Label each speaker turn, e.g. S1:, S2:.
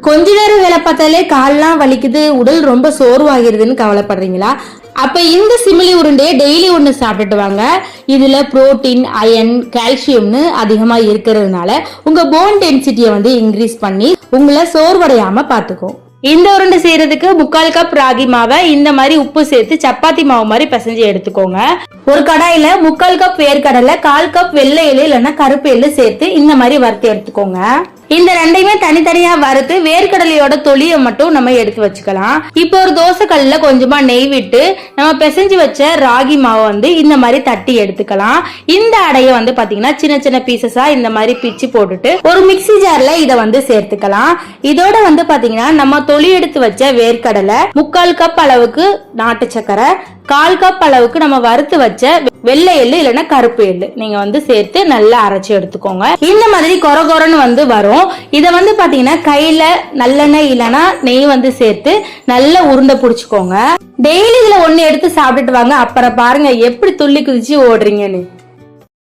S1: கொஞ்ச நேரம் வேலை பார்த்தாலே கால்லாம் வலிக்குது, உடல் ரொம்ப சோர்வாகிருதுன்னு கவலைப்படுறீங்களா? அப்ப இந்த சிமிலி உருண்டையை டெய்லி ஒன்று சாப்பிட்டுட்டு வாங்க. இதுல புரோட்டீன், அயன், கால்சியம்னு அதிகமா இருக்கிறதுனால உங்க போன் டென்சிட்டியை இன்க்ரீஸ் பண்ணி உங்களை சோர்வடையாம பாத்துக்கும். இந்த உருண்டை செய்யறதுக்கு 3/4 கப் ராகி மாவை இந்த மாதிரி உப்பு சேர்த்து சப்பாத்தி மாவு மாதிரி பிசைஞ்சு எடுத்துக்கோங்க. ஒரு கடாயில 3/4 கப் வேர்க்கடலை, 1/4 கப் வெள்ளை எள்ளு இல்லைன்னா கருப்பு எள்ளு சேர்த்து இந்த மாதிரி வறுத்து எடுத்துக்கோங்க. இந்த ரெண்டையுமே தனித்தனியா வறுத்து வேர்க்கடலையோட தொலியை மட்டும் நம்ம எடுத்து வச்சுக்கலாம். இப்போ ஒரு தோசை கல்லுல கொஞ்சமா நெய் விட்டு நம்ம பிசைஞ்சு வச்ச ராகி மாவை இந்த மாதிரி தட்டி எடுத்துக்கலாம். இந்த அடைய பாத்தீங்கன்னா சின்ன சின்ன பீசஸா இந்த மாதிரி பிச்சு போட்டுட்டு ஒரு மிக்ஸி ஜார்ல இதை சேர்த்துக்கலாம். இதோட பாத்தீங்கன்னா நம்ம தொலி எடுத்து வச்ச வேர்க்கடலை, 3/4 கப் அளவுக்கு நாட்டு சக்கரை, 1/4 கப் அளவுக்கு நம்ம வறுத்து வச்ச வெள்ளை எள்ளு இல்லைன்னா கருப்பு எள்ளு நீங்க சேர்த்து நல்லா அரைச்சு எடுத்துக்கோங்க. இந்த மாதிரி கொரகொரன்னு வரும். இதை பாத்தீங்கன்னா கையில நல்லெண்ணெய் இல்லைன்னா நெய் சேர்த்து நல்லா உருண்டை பிடிச்சுக்கோங்க. டெய்லி இதுல ஒண்ணு எடுத்து சாப்பிட்டுட்டு வாங்க. அப்புறம் பாருங்க எப்படி துள்ளி குதிச்சு ஓடுறீங்கன்னு.